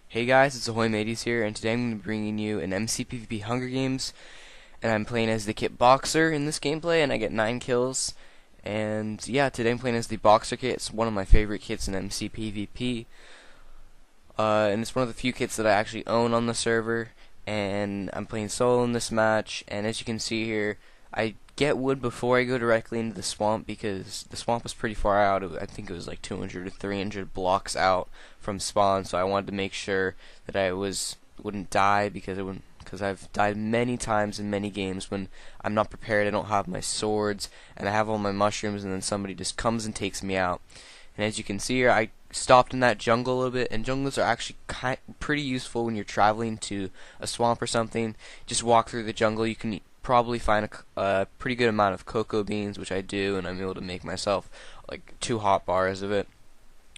Hey guys, it's Ahoy Mateys here, and today I'm going to be bringing you an MCPVP Hunger Games, and I'm playing as the kit Boxer in this gameplay, and I get 9 kills. And yeah, today I'm playing as the Boxer kit. It's one of my favorite kits in MCPVP, and it's one of the few kits that I actually own on the server, and I'm playing solo in this match, and as you can see here, I get wood before I go directly into the swamp because the swamp was pretty far out. I think it was like 200 or 300 blocks out from spawn, so I wanted to make sure that I wouldn't die because I've died many times in many games when I'm not prepared. I don't have my swords and I have all my mushrooms, and then somebody just comes and takes me out. And as you can see here, I stopped in that jungle a little bit, and jungles are actually pretty useful when you're traveling to a swamp or something. Just walk through the jungle. You can probably find a pretty good amount of cocoa beans, which I do, and I'm able to make myself like 2 hot bars of it.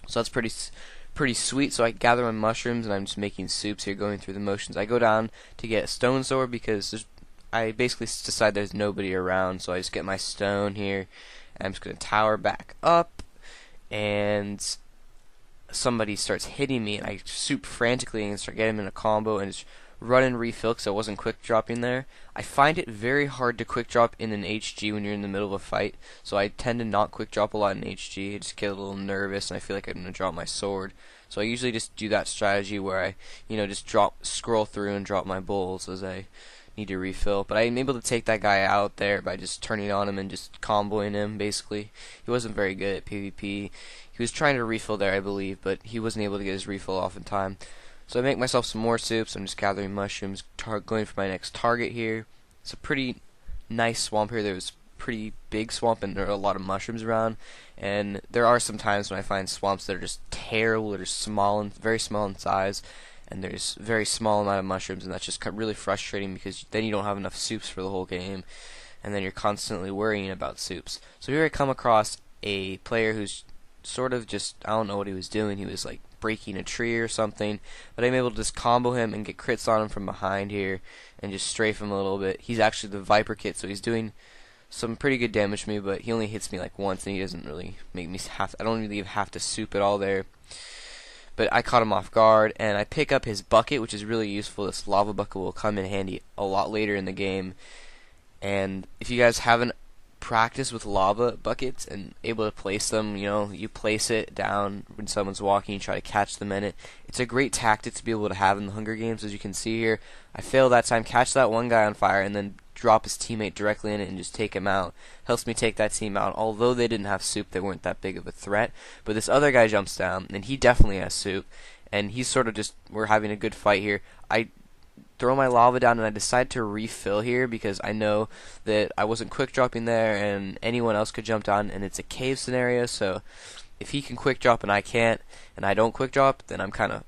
So that's pretty sweet. So I gather my mushrooms, and I'm just making soups here, going through the motions. I go down to get a stone sword because I basically decide there's nobody around, so I just get my stone here, and I'm just going to tower back up, and somebody starts hitting me, and I soup frantically and start getting him in a combo and just run and refill because I wasn't quick dropping there. I find it very hard to quick drop in an HG when you're in the middle of a fight, so I tend to not quick drop a lot in HG. I just get a little nervous and I feel like I'm going to drop my sword. So I usually just do that strategy where I, just scroll through and drop my bowls as I need to refill. But I'm able to take that guy out there by just turning on him and just comboing him, basically. He wasn't very good at PvP. He was trying to refill there, I believe, but he wasn't able to get his refill off in time. So I make myself some more soups. I'm just gathering mushrooms, going for my next target here. It's a pretty nice swamp here. There's a pretty big swamp, and there are a lot of mushrooms around. And there are some times when I find swamps that are just terrible, that are small and very small in size, and there's a very small amount of mushrooms, and that's just really frustrating because then you don't have enough soups for the whole game, and then you're constantly worrying about soups. So here I come across a player who's sort of just, I don't know what he was doing. He was like breaking a tree or something, but I'm able to just combo him and get crits on him from behind here and just strafe him a little bit. He's actually the Viper kit, so he's doing some pretty good damage to me, but he only hits me like once, and he doesn't really make me I don't really have to soup it all there. But I caught him off guard, and I pick up his bucket, which is really useful. This lava bucket will come in handy a lot later in the game. And if you guys haven't practiced with lava buckets and able to place them, you place it down when someone's walking, you try to catch them in it. It's a great tactic to be able to have in the Hunger Games. As you can see here, I failed that time, catch that one guy on fire, and then drop his teammate directly in it and just take him out. Helps me take that team out. Although they didn't have soup, they weren't that big of a threat. But this other guy jumps down, and he definitely has soup, and he's sort of just, we're having a good fight here. I throw my lava down, and I decide to refill here because I know that I wasn't quick dropping there, and anyone else could jump down, and it's a cave scenario, so if he can quick drop and I can't, and I don't quick drop, then I'm kind of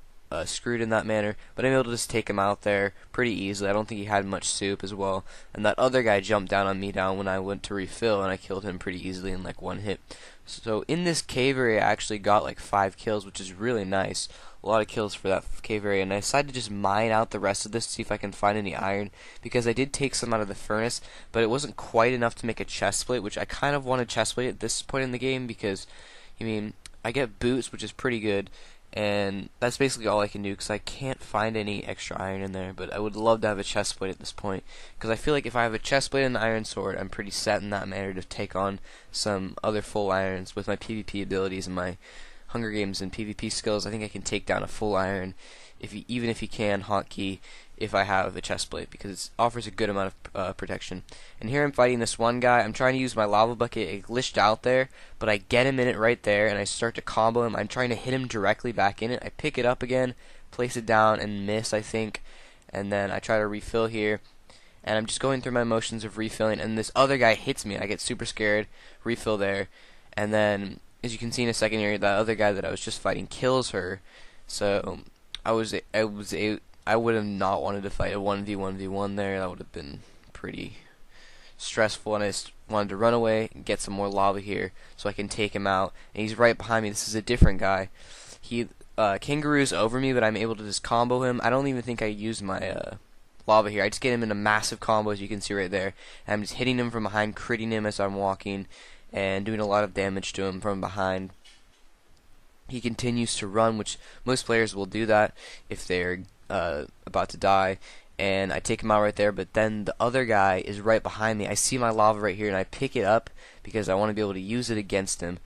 screwed in that manner. But I'm able to just take him out there pretty easily. I don't think he had much soup as well, and that other guy jumped down on me when I went to refill, and I killed him pretty easily in like one hit. So in this cave area, I actually got like 5 kills, which is really nice. A lot of kills for that cave area, and I decided to just mine out the rest of this to see if I can find any iron, because I did take some out of the furnace, but it wasn't quite enough to make a chest plate, which I kind of want a chest plate at this point in the game because, I get boots, which is pretty good, and that's basically all I can do because I can't find any extra iron in there. But I would love to have a chest plate at this point because I feel like if I have a chest plate and an iron sword, I'm pretty set in that manner to take on some other full irons with my PvP abilities and my Hunger Games and PvP skills. I think I can take down a full iron even if he can hotkey if I have a chest plate, because it offers a good amount of protection. And here I'm fighting this one guy. I'm trying to use my lava bucket. It glitched out there, but I get him in it right there, and I start to combo him. I'm trying to hit him directly back in it. I pick it up again, place it down, and miss, I think. And then I try to refill here, and I'm just going through my motions of refilling, and this other guy hits me. I get super scared, refill there, and then, as you can see in a second here, that other guy that I was just fighting kills her. So I would have not wanted to fight a 1v1v1 there. That would have been pretty stressful, and I just wanted to run away and get some more lava here so I can take him out. And he's right behind me. This is a different guy. He kangaroos over me, but I'm able to just combo him. I don't even think I used my lava here. I just get him in a massive combo, as you can see right there. And I'm just hitting him from behind, critting him as I'm walking, and doing a lot of damage to him from behind. he continues to run, which most players will do that if they're about to die. And I take him out right there, but then the other guy is right behind me. I see my lava right here, and I pick it up because I want to be able to use it against him.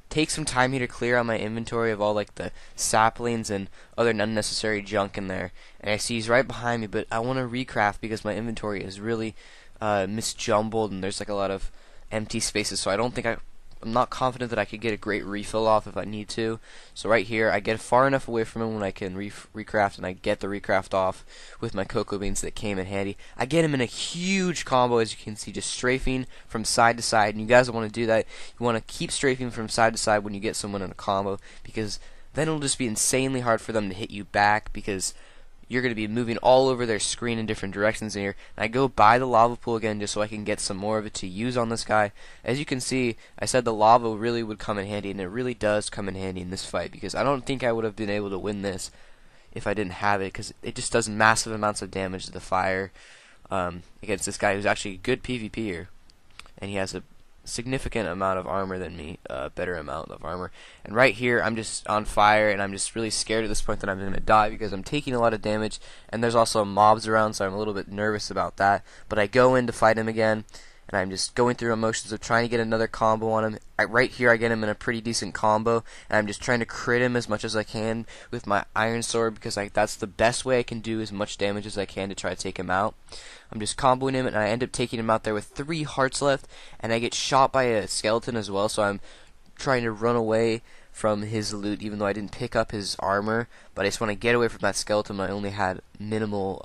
Take some time here to clear out my inventory of all like the saplings and other unnecessary junk in there. And I see he's right behind me, but I want to recraft because my inventory is really misjumbled, and there's like a lot of empty spaces, so I don't think I'm not confident that I could get a great refill off if I need to. So right here, I get far enough away from him when I can recraft, and I get the recraft off with my cocoa beans that came in handy. I get him in a huge combo, as you can see, just strafing from side to side. And you guys want to do that. You want to keep strafing from side to side when you get someone in a combo, because then it'll just be insanely hard for them to hit you back, because you're going to be moving all over their screen in different directions here. And I go by the lava pool again just so I can get some more of it to use on this guy. As you can see, I said the lava really would come in handy, and it really does come in handy in this fight, because I don't think I would have been able to win this if I didn't have it, because it just does massive amounts of damage to the fire against this guy who's actually a good PvPer, and he has a significant amount of armor than me, better amount of armor. And right here, I'm just on fire, and I'm just really scared at this point that I'm going to die because I'm taking a lot of damage, and there's also mobs around, so I'm a little bit nervous about that. But I go in to fight him again, and I'm just going through emotions of trying to get another combo on him. Right here, I get him in a pretty decent combo, and I'm just trying to crit him as much as I can with my iron sword, because that's the best way I can do as much damage as I can to try to take him out. I'm just comboing him, and I end up taking him out there with 3 hearts left, and I get shot by a skeleton as well, so I'm trying to run away from his loot, even though I didn't pick up his armor. But I just want to get away from that skeleton. I only had minimal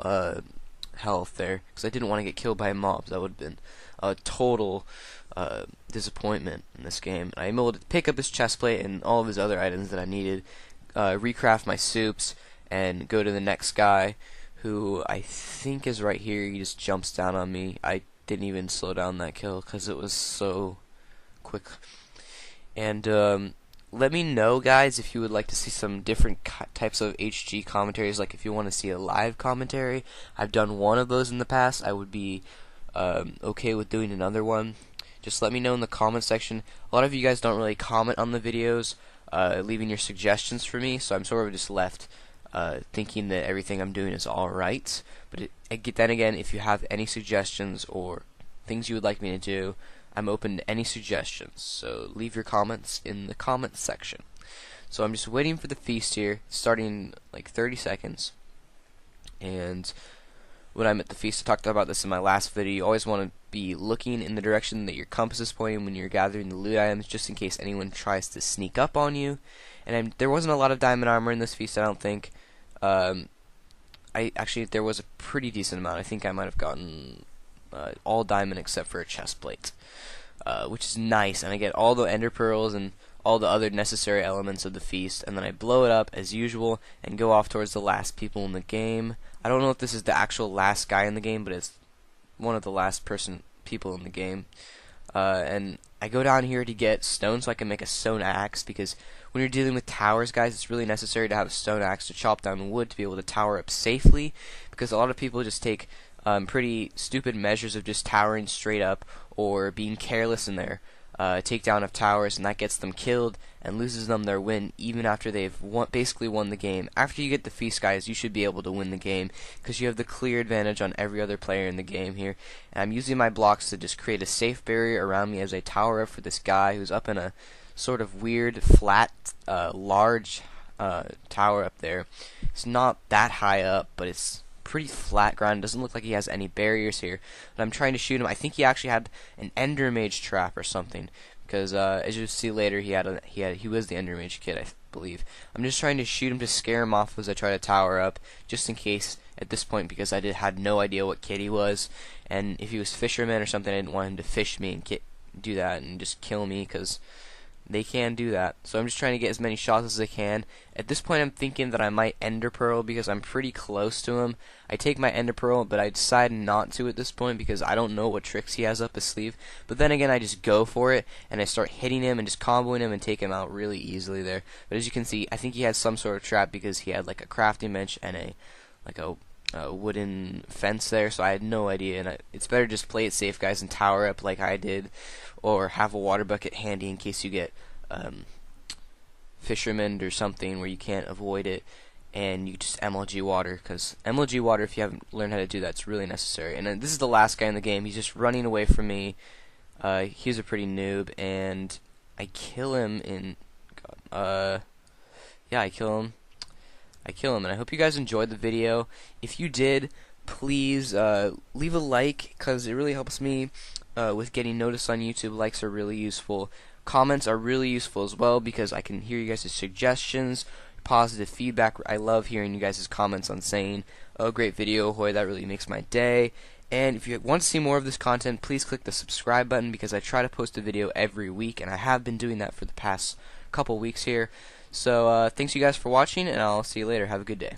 health there, because I didn't want to get killed by mobs. That would have been a total disappointment in this game. I'm able to pick up his chestplate and all of his other items that I needed, recraft my soups, and go to the next guy, who I think is right here. He just jumps down on me. I didn't even slow down that kill because it was so quick. And let me know, guys, if you would like to see some different types of HG commentaries, like if you want to see a live commentary. I've done one of those in the past. I would be okay with doing another one. Just let me know in the comment section. A lot of you guys don't really comment on the videos, leaving your suggestions for me, so I'm sort of just left thinking that everything I'm doing is alright. But then again, if you have any suggestions or things you would like me to do, I'm open to any suggestions, so leave your comments in the comments section. So I'm just waiting for the feast here, starting like 30 seconds. And when I'm at the feast, I talked about this in my last video, you always want to be looking in the direction that your compass is pointing when you're gathering the loot items, just in case anyone tries to sneak up on you. And there wasn't a lot of diamond armor in this feast, I don't think. There was a pretty decent amount. I think I might have gotten all diamond except for a chest plate, which is nice. And I get all the ender pearls and all the other necessary elements of the feast, and then I blow it up as usual and go off towards the last people in the game. I don't know if this is the actual last guy in the game, but it's one of the last people in the game. And I go down here to get stone so I can make a stone axe, because when you're dealing with towers, guys, it's really necessary to have a stone axe to chop down wood to be able to tower up safely, because a lot of people just take pretty stupid measures of just towering straight up or being careless in their takedown of towers, and that gets them killed and loses them their win even after they've basically won the game. After you get the feast, guys, you should be able to win the game because you have the clear advantage on every other player in the game here. And I'm using my blocks to just create a safe barrier around me as I tower up for this guy who's up in a sort of weird, flat, large tower up there. It's not that high up, but it's pretty flat ground. It doesn't look like he has any barriers here. But I'm trying to shoot him. I think he actually had an Ender Mage trap or something, because as you'll see later, he was the Ender Mage kid, I believe. I'm just trying to shoot him to scare him off as I try to tower up, just in case at this point, because I had no idea what kid he was, and if he was fisherman or something, I didn't want him to fish me and do that and just kill me, because they can do that. So I'm just trying to get as many shots as I can. At this point, I'm thinking that I might Ender Pearl because I'm pretty close to him. I take my Ender Pearl, but I decide not to at this point because I don't know what tricks he has up his sleeve. But then again, I just go for it, and I start hitting him and just comboing him and take him out really easily there. But as you can see, I think he had some sort of trap because he had like a crafting bench and a wooden fence there, so I had no idea. And it's better just play it safe, guys, and tower up like I did, or have a water bucket handy in case you get fisherman or something where you can't avoid it, and you just MLG water, because MLG water, if you haven't learned how to do that, it's really necessary. And this is the last guy in the game. He's just running away from me. He's a pretty noob, and I kill him in... yeah, I kill him. And I hope you guys enjoyed the video. If you did, please leave a like, because it really helps me with getting noticed on YouTube. Likes are really useful. Comments are really useful as well, because I can hear you guys' suggestions, positive feedback. I love hearing you guys' comments on saying, oh, great video, Hoy, that really makes my day. And if you want to see more of this content, please click the subscribe button, because I try to post a video every week, and I have been doing that for the past couple weeks here. So thanks you guys for watching, and I'll see you later. Have a good day.